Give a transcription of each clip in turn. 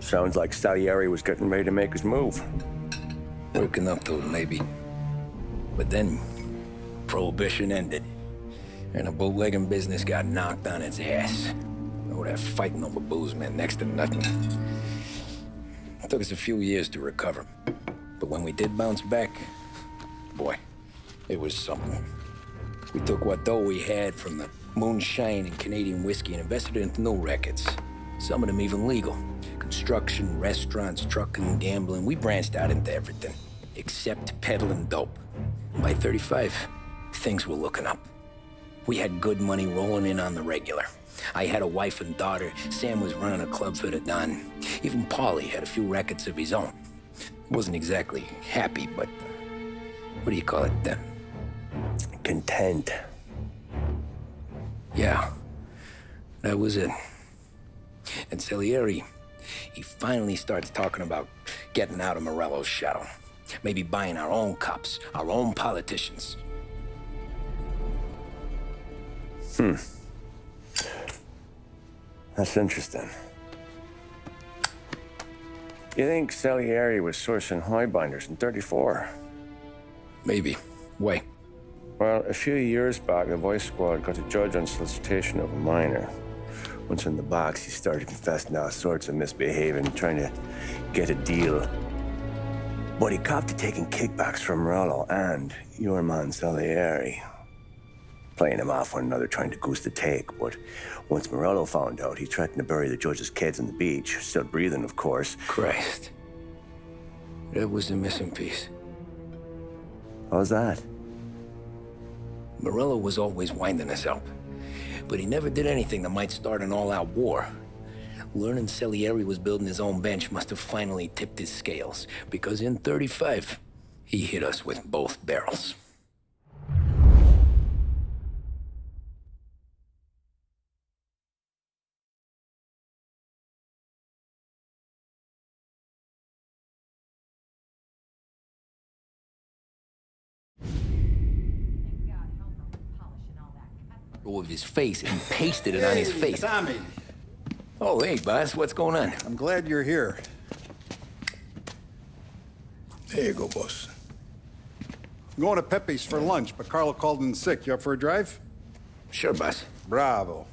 Sounds like Salieri was getting ready to make his move. Working up to it, maybe. But then, Prohibition ended, and the bootlegging business got knocked on its ass. Oh, that fighting over booze meant next to nothing. It took us a few years to recover. But when we did bounce back, boy, it was something. We took what dough we had from the moonshine and Canadian whiskey and invested it into new rackets. Some of them even legal. Construction, restaurants, trucking, gambling. We branched out into everything, except peddling dope. And by 35, things were looking up. We had good money rolling in on the regular. I had a wife and daughter. Sam was running a club for the Don. Even Paulie had a few rackets of his own. He wasn't exactly happy, but what do you call it then? Content. Yeah, that was it. And Salieri, he finally starts talking about getting out of Morello's shadow. Maybe buying our own cops, our own politicians. That's interesting. You think Salieri was sourcing highbinders in 34? Maybe. Why? Well, a few years back, the Vice Squad got a judge on solicitation of a minor. Once in the box, he started confessing all sorts of misbehaving, trying to get a deal. But he copped to taking kickbacks from Morello and your man Salieri. Playing them off one another, trying to goose the take. But once Morello found out, he threatened to bury the judge's kids on the beach. Still breathing, of course. Christ. That was the missing piece. How's that? Morello was always winding us up, but he never did anything that might start an all-out war. Learning Salieri was building his own bench must have finally tipped his scales, because in 35, he hit us with both barrels. Of his face and pasted it on his face. Tommy. Oh, hey, boss, what's going on? I'm glad you're here. There you go, boss. I'm going to Pepe's for lunch, but Carlo called in sick. You up for a drive? Sure, boss. Bravo.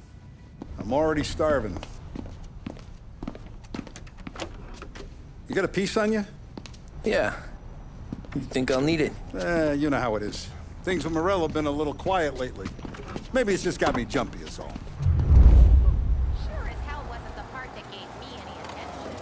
I'm already starving. You got a piece on you? Yeah. You think I'll need it? You know how it is. Things with Morello have been a little quiet lately. Maybe it's just got me jumpy, is all. Sure as hell wasn't the part that gave me any attention.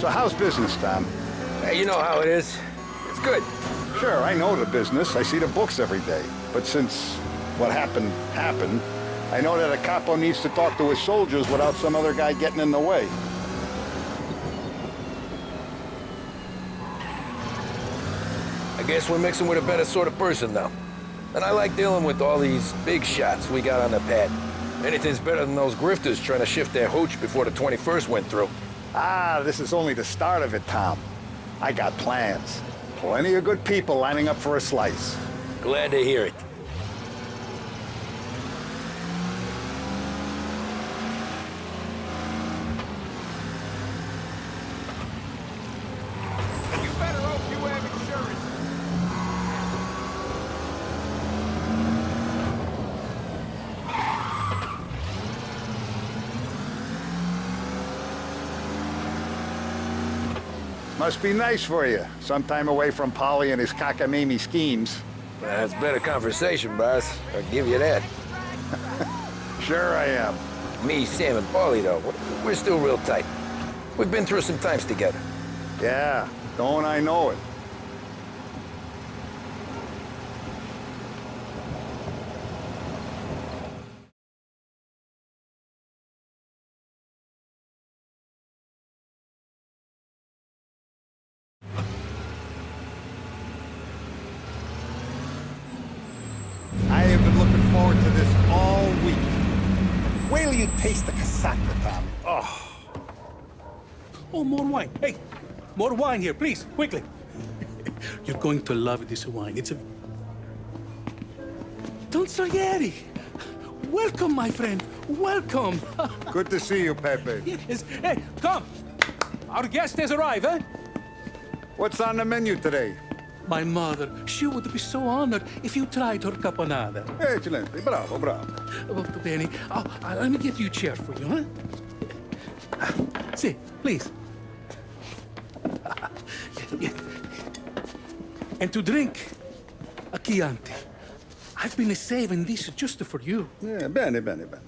So how's business, Tom? Hey, you know how it is. It's good. Sure, I know the business. I see the books every day. But since what happened, I know that a capo needs to talk to his soldiers without some other guy getting in the way. I guess we're mixing with a better sort of person now. And I like dealing with all these big shots we got on the pad. Anything's better than those grifters trying to shift their hooch before the 21st went through. Ah, this is only the start of it, Tom. I got plans. Plenty of good people lining up for a slice. Glad to hear it. Must be nice for you. Some time away from Paulie and his cockamamie schemes. That's better conversation, boss. I'll give you that. Sure I am. Me, Sam, and Paulie, though, we're still real tight. We've been through some times together. Yeah, don't I know it. I have been looking forward to this all week. Wait till you taste the casaca, Tommy. Oh. Oh, more wine. Hey, more wine here, please, quickly. You're going to love this wine. It's a... Don Salieri! Welcome, my friend. Welcome. Good to see you, Pepe. Yes. Hey, come. Our guest has arrived, eh? What's on the menu today? My mother, she would be so honored if you tried her caponata. Excelente, bravo, bravo. Molto bene. Oh, let me get you a chair for you, huh? See, please. Yeah. And to drink, a Chianti. I've been saving this just for you. Yeah, bene, bene, bene.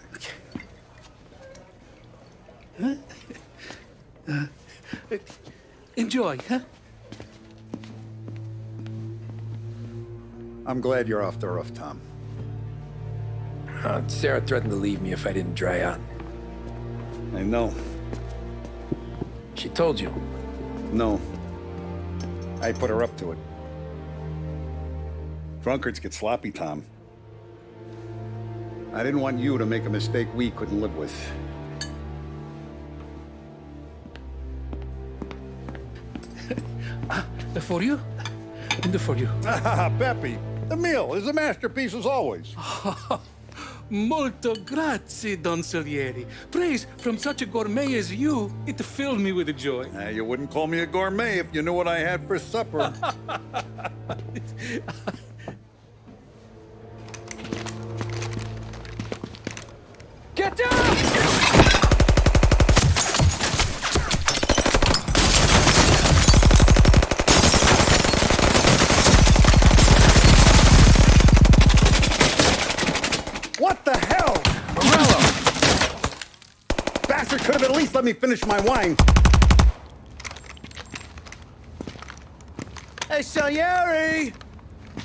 Enjoy, huh? I'm glad you're off the roof, Tom. Sarah threatened to leave me if I didn't dry out. I know. She told you. No. I put her up to it. Drunkards get sloppy, Tom. I didn't want you to make a mistake we couldn't live with. For you, and for you. Pepe, the meal is a masterpiece as always. Molto grazie, Don Salieri. Praise from such a gourmet as you, it filled me with joy. You wouldn't call me a gourmet if you knew what I had for supper. Get down! What the hell? Morello! Bastard could have at least let me finish my wine. Hey, Salieri!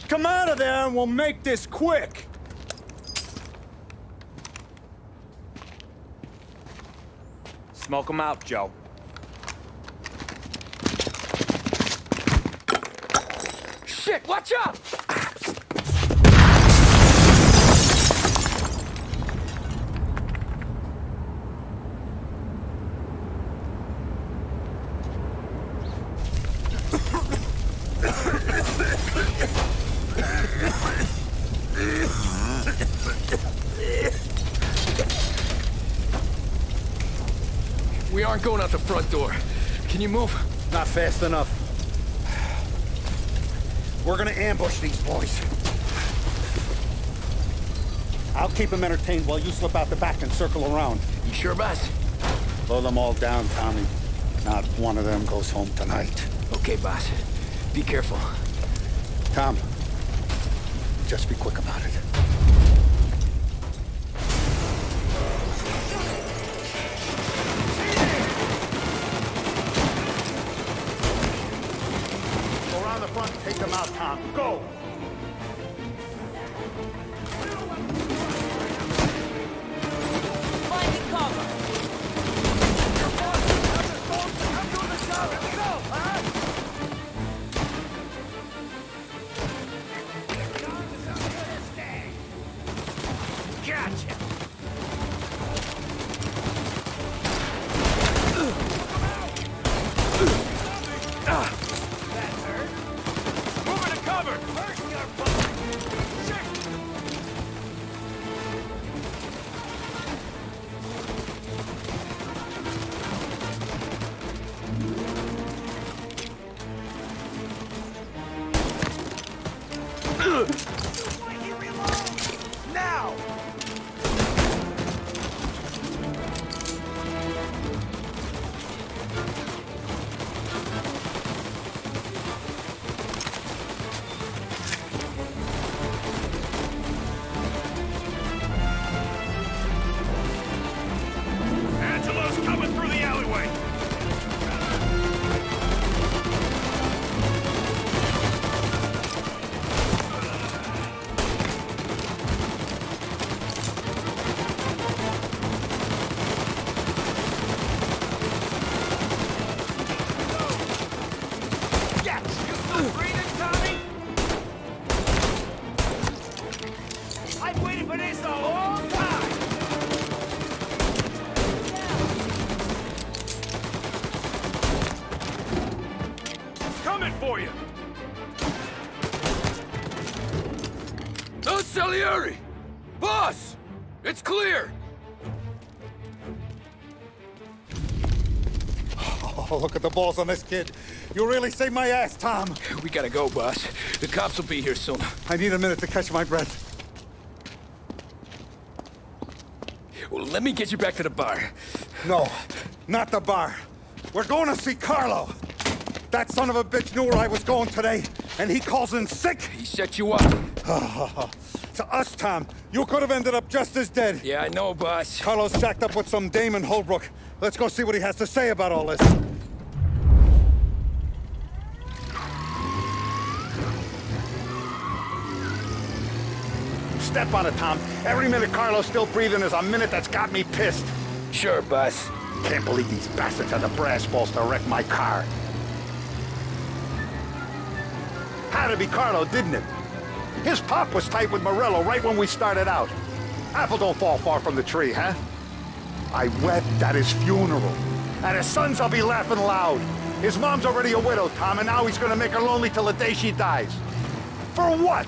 Come out of there and we'll make this quick. Smoke 'em out, Joe. Shit, watch out! We aren't going out the front door. Can you move? Not fast enough. We're gonna ambush these boys. I'll keep them entertained while you slip out the back and circle around. You sure, boss? Blow them all down, Tommy. Not one of them goes home tonight. Okay, boss. Be careful. Tom, just be quick about it. Go around the front, take them out, Tom. Go! Finding cover. Gotcha! Moving to cover! Now! Angelo's coming through the alleyway! coming for you! No, Salieri! Boss! It's clear! Oh, look at the balls on this kid. You really saved my ass, Tom. We gotta go, boss. The cops will be here soon. I need a minute to catch my breath. Well, let me get you back to the bar. No, not the bar. We're going to see Carlo. That son of a bitch knew where I was going today, and he calls in sick. He set you up. To us, Tom, you could have ended up just as dead. Yeah, I know, boss. Carlo's jacked up with some dame in Holbrook. Let's go see what he has to say about all this. Step on it, Tom. Every minute Carlo's still breathing is a minute that's got me pissed. Sure, boss. Can't believe these bastards had the brass balls to wreck my car. Had to be Carlo, didn't it? His pop was tight with Morello right when we started out. Apple don't fall far from the tree, huh? I wept at his funeral. At his son's, I'll be laughing loud. His mom's already a widow, Tom, and now he's gonna make her lonely till the day she dies. For what?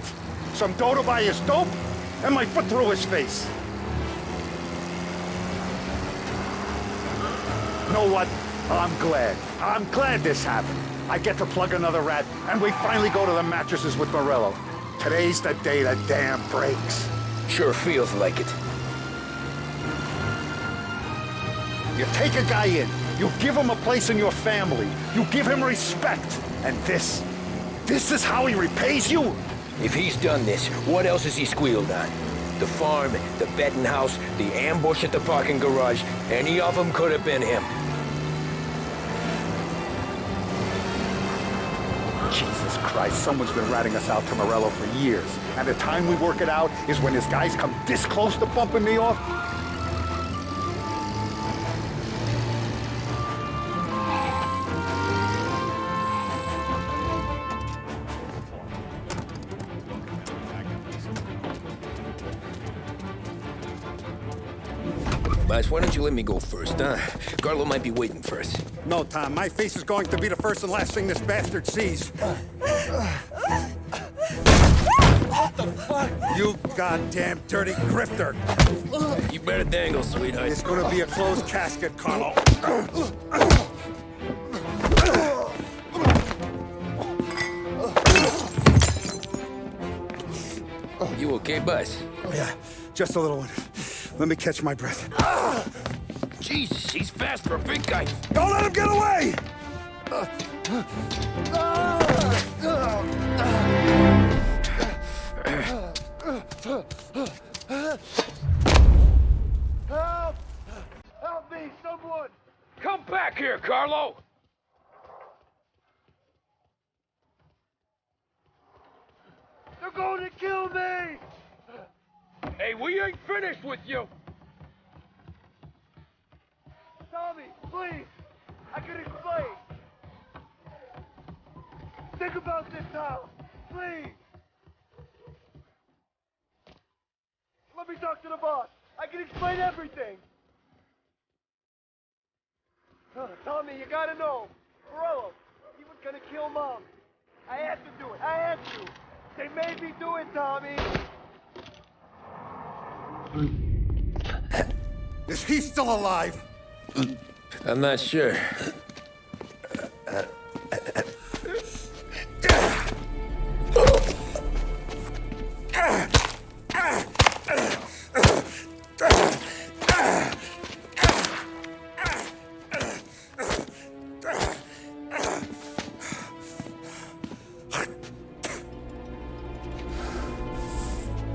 Some dough to buy his dope? And my foot through his face. You know what? I'm glad. I'm glad this happened. I get to plug another rat, and we finally go to the mattresses with Morello. Today's the day the dam breaks. Sure feels like it. You take a guy in, you give him a place in your family, you give him respect, and this is how he repays you? If he's done this, what else has he squealed on? The farm, the betting house, the ambush at the parking garage, any of them could have been him. Jesus Christ, someone's been ratting us out to Morello for years. And the time we work it out is when his guys come this close to bumping me off? Boss, why don't you let me go first, huh? Carlo might be waiting for us. No, Tom, my face is going to be the first and last thing this bastard sees. What the fuck? You goddamn dirty grifter. You better dangle, sweetheart. It's gonna be a closed casket, Carlo. You okay, boss? Yeah, just a little one. Let me catch my breath. Jesus, he's fast for a big guy. Don't let him get away! Help! Help me, someone! Come back here, Carlo! They're going to kill me! Hey, we ain't finished with you! Tommy, please! I can explain! Think about this now! Please! Let me talk to the boss! I can explain everything! Tommy, you gotta know! Morello, he was gonna kill Mom! I had to do it! I had to! They made me do it, Tommy! Is he still alive? I'm not sure.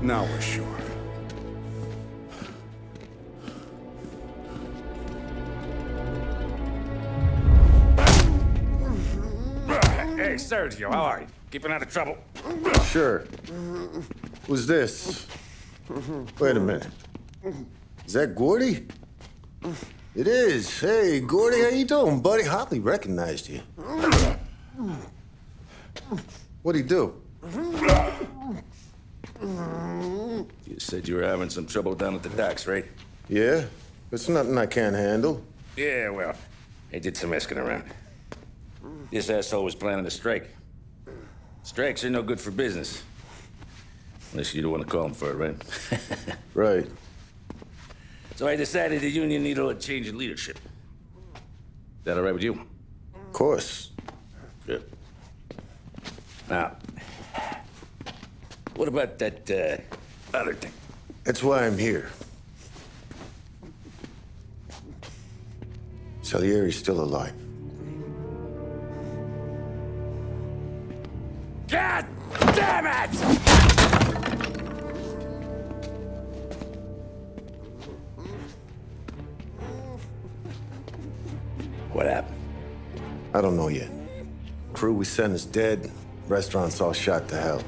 Now we're sure. Hey, Sergio, how are you? Keeping out of trouble? Sure. Who's this? Wait a minute. Is that Gordy? It is. Hey, Gordy, how you doing, buddy? Hardly recognized you. What'd he do? You said you were having some trouble down at the docks, right? Yeah? It's nothing I can't handle. Yeah, well, I did some asking around. This asshole was planning a strike. Strikes are no good for business. Unless you don't want to call him for it, right? Right. So I decided the union needed a change in leadership. Is that all right with you? Of course. Good. Now, what about that, other thing? That's why I'm here. Salieri's still alive. God damn it! What happened? I don't know yet. Crew we sent is dead. Restaurant's all shot to hell.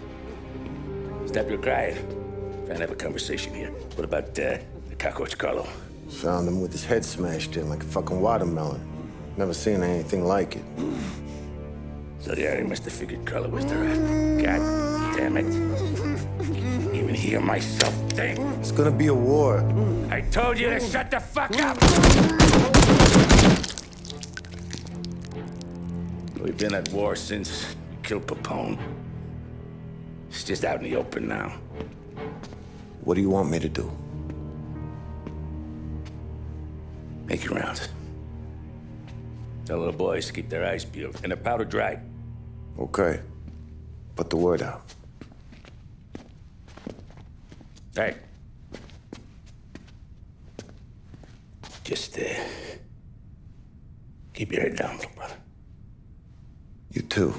Stop your crying. Trying to have a conversation here. What about, the cockroach Carlo? Found him with his head smashed in like a fucking watermelon. Never seen anything like it. Salieri must have figured Carlo was the rat. God damn it. Even hear myself think. It's gonna be a war. I told you to shut the fuck up! We've been at war since we killed Papone. It's just out in the open now. What do you want me to do? Make your rounds. Tell little boys to keep their eyes peeled and their powder dry. Okay. Put the word out. Hey. Just, keep your head down, little brother. You too,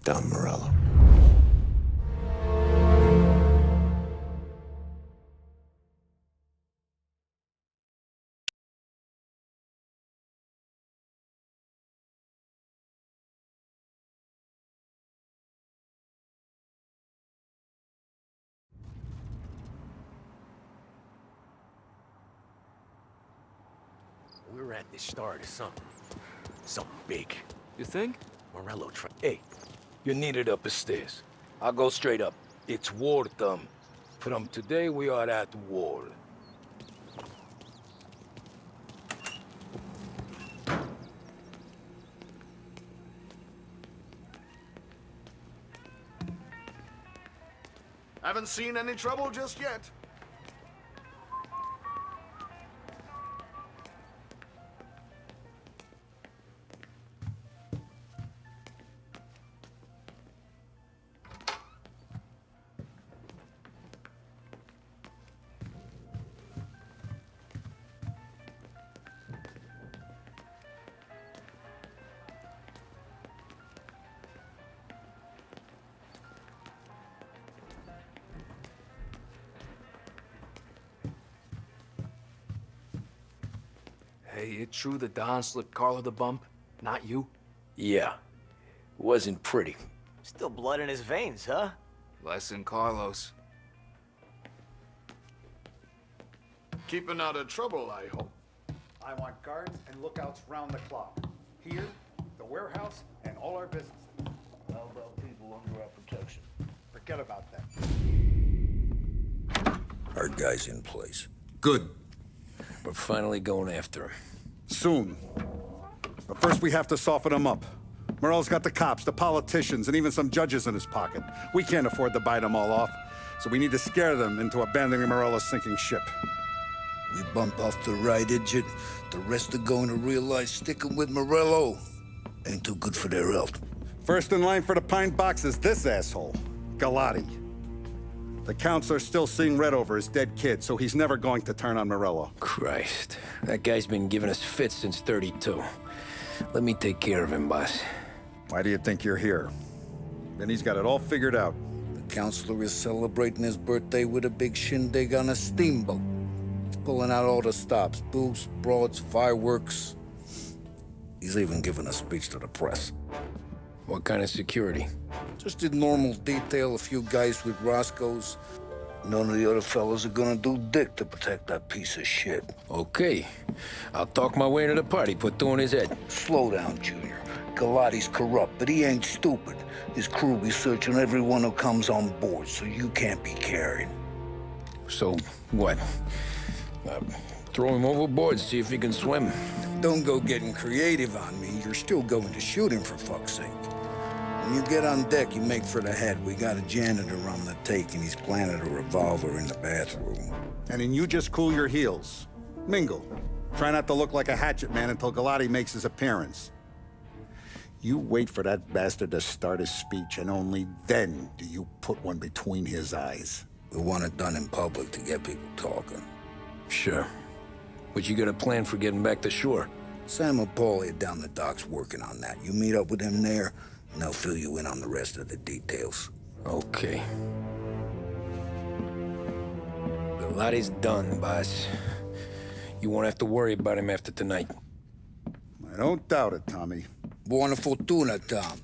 Don Morello. We're at the start of something. Something big. You think? Morello Hey, you're needed up the stairs. I'll go straight up. It's war time. From today, we are at war. Haven't seen any trouble just yet. Hey, it true that Don slipped Carlo the bump? Not you? Yeah. Wasn't pretty. Still blood in his veins, huh? Less than Carlos. Keeping out of trouble, I hope. I want guards and lookouts round the clock. Here, the warehouse, and all our businesses. How about people under our protection? Forget about that. Our guy's in place. Good. We're finally going after him. Soon. But first we have to soften him up. Morello's got the cops, the politicians, and even some judges in his pocket. We can't afford to bite them all off, so we need to scare them into abandoning Morello's sinking ship. We bump off the right idiot, the rest are going to realize sticking with Morello ain't too good for their health. First in line for the pine box is this asshole, Galati. The counselor's still seeing red over his dead kid, so he's never going to turn on Morello. Christ, that guy's been giving us fits since 32. Let me take care of him, boss. Why do you think you're here? Then he's got it all figured out. The counselor is celebrating his birthday with a big shindig on a steamboat. He's pulling out all the stops, booze, broads, fireworks. He's even giving a speech to the press. What kind of security? Just did normal detail, a few guys with Roscoe's. None of the other fellas are gonna do dick to protect that piece of shit. Okay. I'll talk my way into the party, put two in his head. Slow down, Junior. Galati's corrupt, but he ain't stupid. His crew be searching everyone who comes on board, so you can't be carried. So, what? Throw him overboard, see if he can swim. don't go getting creative on me. You're still going to shoot him, for fuck's sake. When you get on deck, you make for the head. We got a janitor on the take, and he's planted a revolver in the bathroom. And then you just cool your heels. Mingle. Try not to look like a hatchet man until Galati makes his appearance. You wait for that bastard to start his speech, and only then do you put one between his eyes. We want it done in public to get people talking. Sure. But you got a plan for getting back to shore? Sam and Paulie are down the docks working on that. You meet up with them there, and they'll fill you in on the rest of the details. Okay. Galati's done, boss. You won't have to worry about him after tonight. I don't doubt it, Tommy. Buona fortuna, Tom.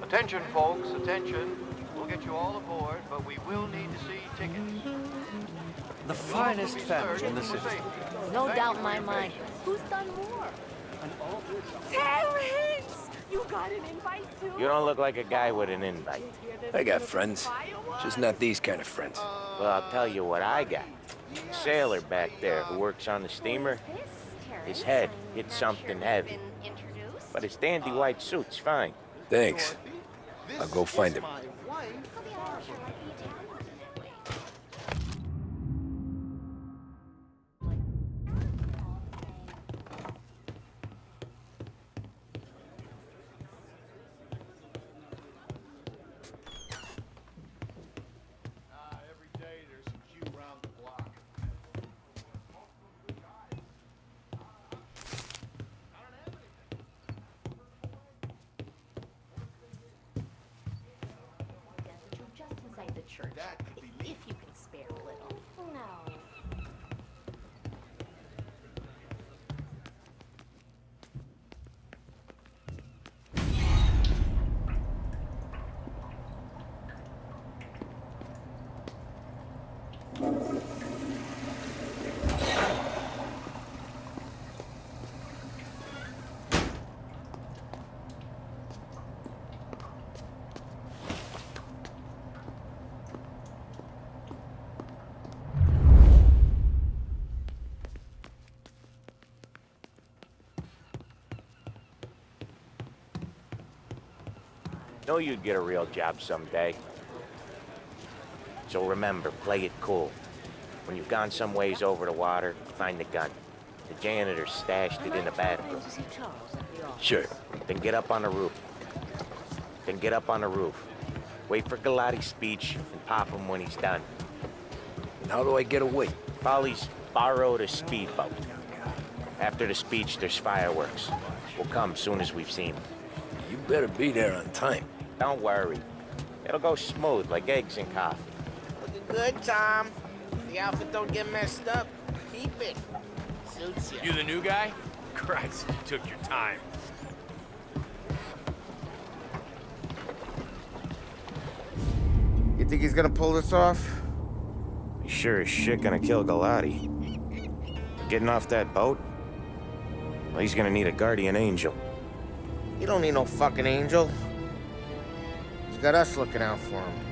Attention, folks, attention. We'll get you all aboard, but we will need to see tickets. The finest family in the city. No doubt in my mind. Who's done more? Terrence! You got an invite too? You don't look like a guy with an invite. I got friends. Just not these kind of friends. Well, I'll tell you what I got. A sailor back there who works on the steamer. His head hit something heavy. But his dandy white suit's fine. Thanks. I'll go find him. If you can spare a little. No. Know you'd get a real job someday. So remember, play it cool. When you've gone some ways over the water, find the gun. The janitor stashed it in the bathroom. Sure. Then get up on the roof. Wait for Galati's speech and pop him when he's done. And how do I get away? Paulie's borrowed a speedboat. After the speech, there's fireworks. We'll come soon as we've seen them. You better be there on time. Don't worry. It'll go smooth like eggs and coffee. Looking good, Tom. If the outfit don't get messed up, keep it. Suits you. You the new guy? Christ, you took your time. You think he's gonna pull this off? He's sure as shit gonna kill Galati. Getting off that boat? Well, he's gonna need a guardian angel. He don't need no fucking angel. He's got us looking out for him.